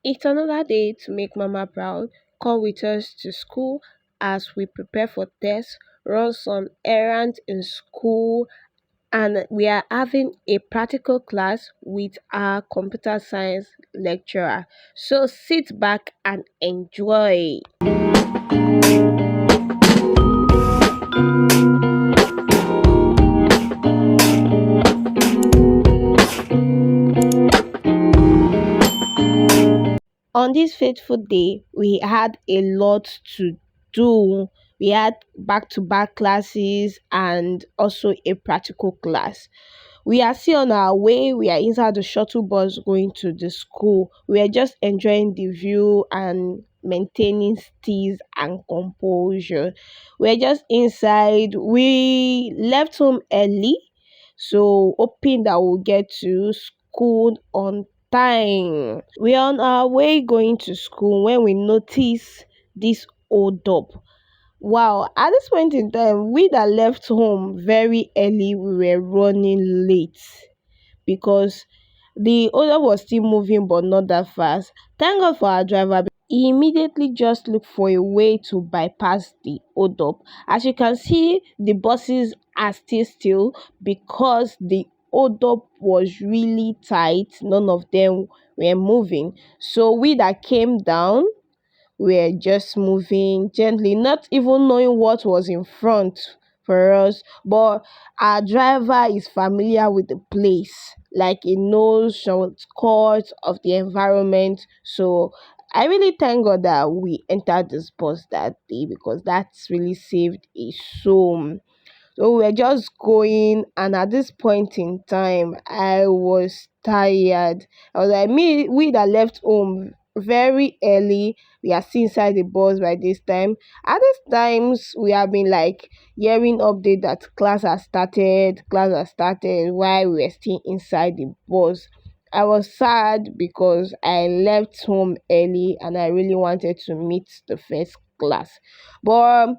It's another day to make mama proud. Come with us to school as we prepare for tests, run some errands in school, and we are having a practical class with our computer science lecturer. So sit back and enjoy. On this fateful day, we had a lot to do. We had back to back classes and also a practical class. We are still on our way. We are inside the shuttle bus going to the school. We are just enjoying the view and maintaining steeze and composure. We're just inside. We left home early, so hoping that we'll get to school on time. We're on our way going to school when we notice this old up. Wow, at this point in time, we that left home very early, we were running late because the odor was still moving but not that fast. Thank God for our driver. He immediately just looked for a way to bypass the hold up. As you can see, the buses are still because the hold up was really tight. None of them were moving. So we that came down were just moving gently, not even knowing what was in front for us. But our driver is familiar with the place, like he knows shortcuts of the environment. So I really thank God that we entered this bus that day because that's really saved a soul. So we were just going, and at this point in time, I was tired. I was like, we that left home very early, we are still inside the bus by this time. At these times, we have been like hearing update that class has started while we were still inside the bus. I was sad because I left home early and I really wanted to meet the first class. But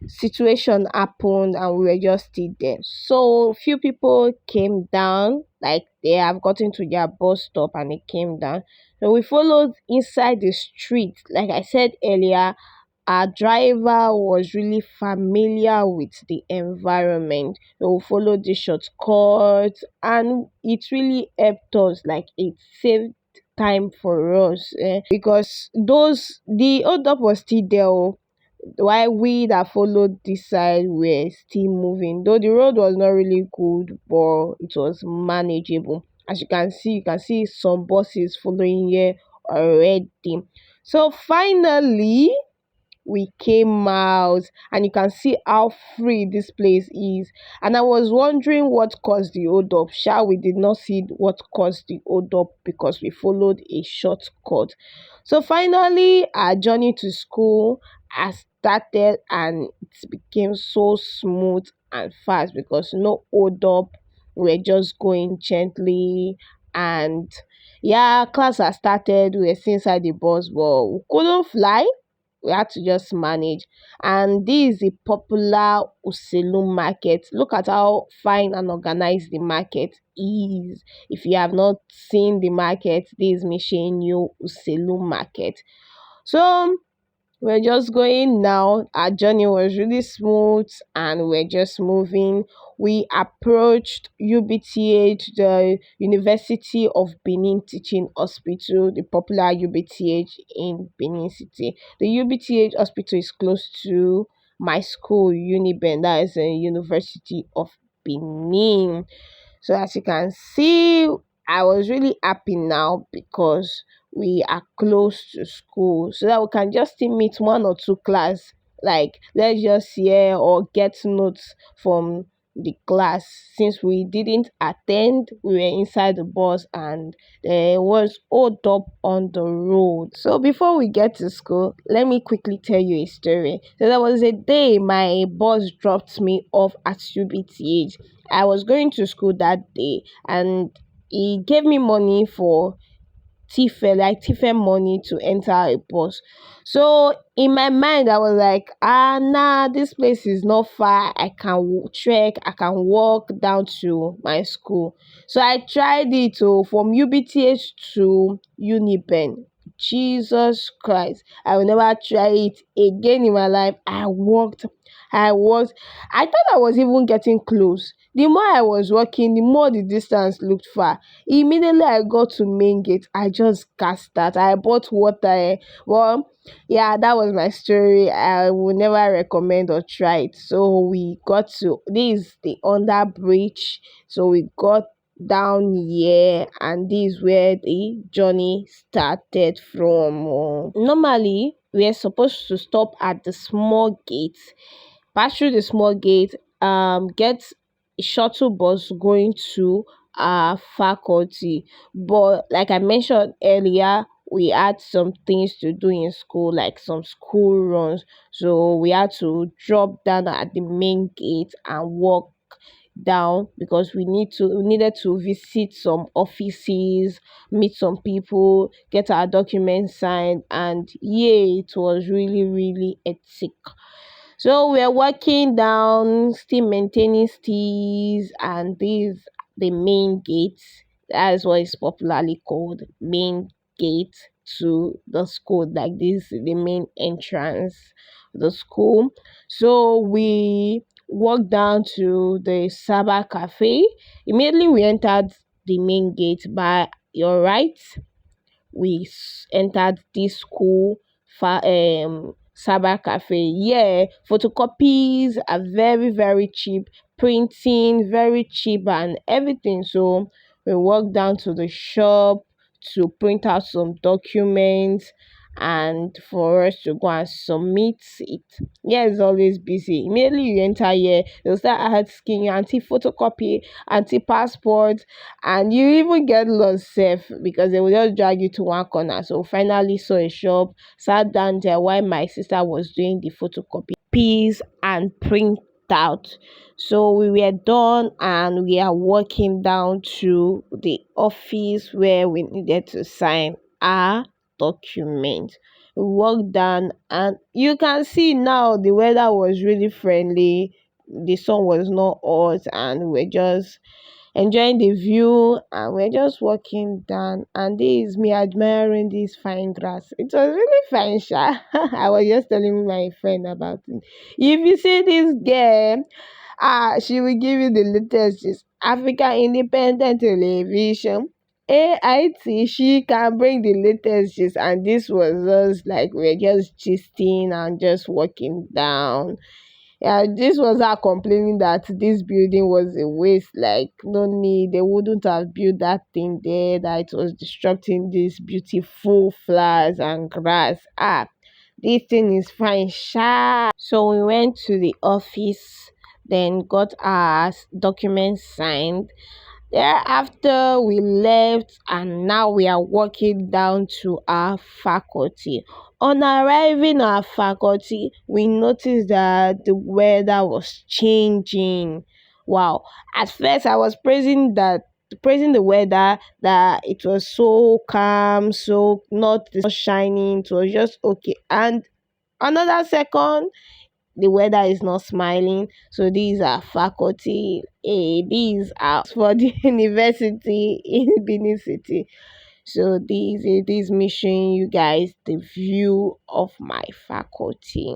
situation happened and we were just still there. So few people came down, like they have gotten to their bus stop and they came down. So we followed inside the street. Like I said earlier, our driver was really familiar with the environment. So we followed the shortcut and it really helped us. Like it saved time for us because those the hold up was still there. While we that followed this side were still moving, though the road was not really good, but it was manageable. As you can see some buses following here already. So finally we came out and you can see how free this place is, and I was wondering what caused the hold up. Sha, we did not see what caused the hold up because we followed a shortcut. So finally our journey to school has started and it became so smooth and fast because no hold up. We're just going gently, and yeah, class has started. We were still inside the bus but we couldn't fly. We had to just manage. And this is a popular Uselu market. Look at how fine and organized the market is. If you have not seen the market, this is me showing you Uselu market. So we're just going now. Our journey was really smooth and we're just moving. We approached UBTH, the University of Benin Teaching Hospital, the popular UBTH in Benin City. The UBTH hospital is close to my school, Uniben, that is the University of Benin. So as you can see, I was really happy now because we are close to school so that we can just still meet one or two class, like let's just hear or get notes from the class. Since we didn't attend, we were inside the bus and there was hold up on the road. So before we get to school, let me quickly tell you a story. So there was a day my boss dropped me off at UBTH. I was going to school that day and he gave me money for tiffin money to enter a bus. So in my mind I was like, nah, this place is not far. I can trek, I can walk down to my school. So I tried it from UBTH to Uniben. Jesus Christ, I will never try it again in my life. I walked. I thought I was even getting close. The more I was walking, the more the distance looked far. Immediately I got to main gate, I just gasped that. I bought water. Well, yeah, that was my story. I will never recommend or try it. So we got to this the under bridge. So we got down here, and this is where the journey started from. Normally we are supposed to stop at the small gate, pass through the small gate, get a shuttle bus going to our faculty. But like I mentioned earlier, we had some things to do in school, like some school runs. So we had to drop down at the main gate and walk down because we needed to visit some offices, meet some people, get our documents signed, and yeah, it was really really hectic. So we're working down, still maintaining steez, and this the main gate. That is what is popularly called main gate to the school. Like this, the main entrance of the school. So we walked down to the Saba Cafe. Immediately we entered the main gate. By your right, entered this school cyber cafe. Yeah, photocopies are very very cheap, printing very cheap and everything. So we walked down to the shop to print out some documents and for us to go and submit it. Yeah, it's always busy. Immediately you enter here, they'll start asking you anti photocopy, anti passport, and you even get lost safe because they will just drag you to one corner. So finally saw a shop, sat down there while my sister was doing the photocopy piece and print out. So we were done and we are walking down to the office where we needed to sign our document. We walked down and you can see now the weather was really friendly. The sun was not hot and we're just enjoying the view, and we're just walking down, and this is me admiring this fine grass. It was really fine sha. I was just telling my friend about it. If you see this girl, she will give you the latest gist. Africa Independent Television, AIT, she can bring the latest gist, and this was just like we're just gisting and just walking down. Yeah, this was her complaining that this building was a waste, like no need, they wouldn't have built that thing there, that it was disrupting these beautiful flowers and grass. This thing is fine, sha. So we went to the office, then got our documents signed. Thereafter, we left and now we are walking down to our faculty. On arriving at our faculty, we noticed that the weather was changing. Wow. At first, I was praising the weather, that it was so calm, so not the sun shining, it was just okay. And another second, the weather is not smiling. So these are faculty. These are for the university in Benin City. So this me showing you guys the view of my faculty.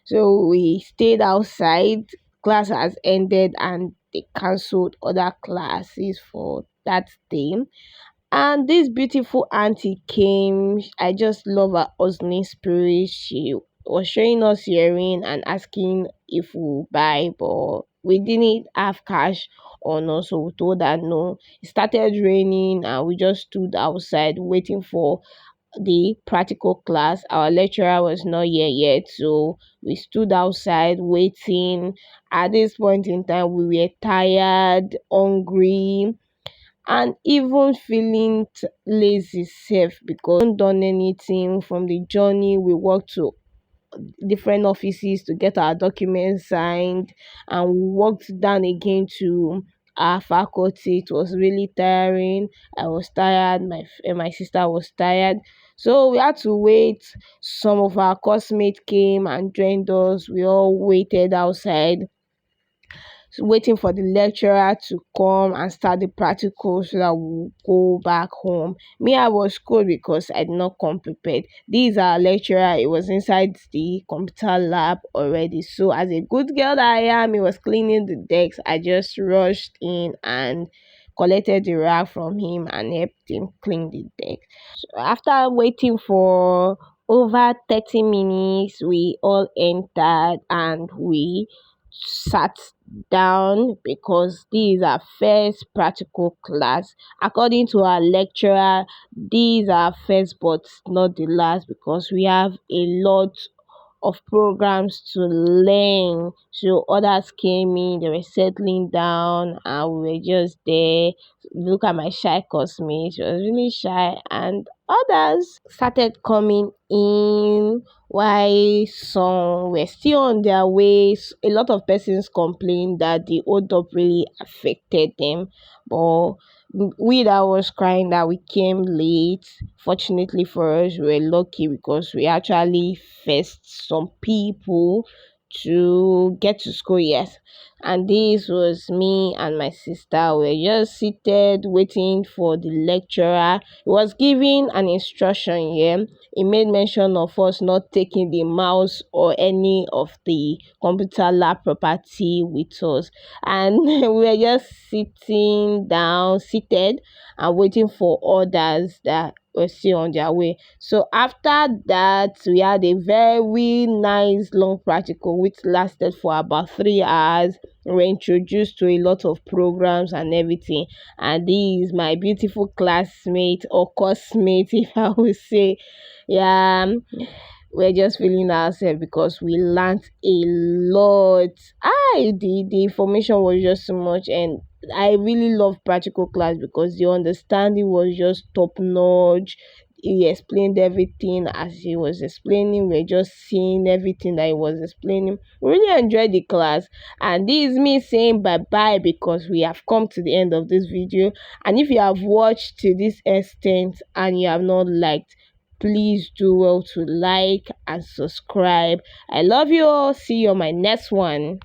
So we stayed outside. Class has ended and they cancelled other classes for that day. And this beautiful auntie came. I just love her hustling spirit. She was showing us earring and asking if we will buy, but we didn't have cash on us, so we told her no. It started raining and we just stood outside waiting for the practical class. Our lecturer was not here yet, so we stood outside waiting. At this point in time, we were tired, hungry, and even feeling lazy sef because we haven't done anything from the journey. We walked to different offices to get our documents signed, and we walked down again to our faculty. It was really tiring. I was tired, my sister was tired, so we had to wait. Some of our classmates came and joined us. We all waited outside. waiting for the lecturer to come and start the practical so that we'll go back home. Me, I was cool because I did not come prepared. This our lecturer, it was inside the computer lab already. So as a good girl that I am, he was cleaning the decks. I just rushed in and collected the rag from him and helped him clean the deck. After waiting for over 30 minutes, we all entered and we sat down because this is our first practical class. According to our lecturer, these are first but not the last because we have a lot of programs to learn. So others came in, they were settling down, and we were just there. Look at my shy classmate, she was really shy, and others started coming in while some were still on their way. A lot of persons complained that the hold up really affected them, but we that was crying that we came late. Fortunately for us, we were lucky because we actually faced some people to get to school. Yes, and this was me and my sister. We were just seated waiting for the lecturer. He was giving an instruction here. He made mention of us not taking the mouse or any of the computer lab property with us, and we were just sitting down, seated, and waiting for others that were still on their way. So after that, we had a very nice long practical which lasted for about 3 hours. We were introduced to a lot of programs and everything. And this is my beautiful classmate or coursemate, if I would say. Yeah, we're just feeling ourselves because we learned a lot. The information was just so much, and I really love practical class because the understanding was just top notch. He explained everything as he was explaining. We're just seeing everything that he was explaining. We really enjoyed the class, and this is me saying bye bye because we have come to the end of this video. And if you have watched to this extent and you have not liked, please do well to like and subscribe. I love you all. See you on my next one.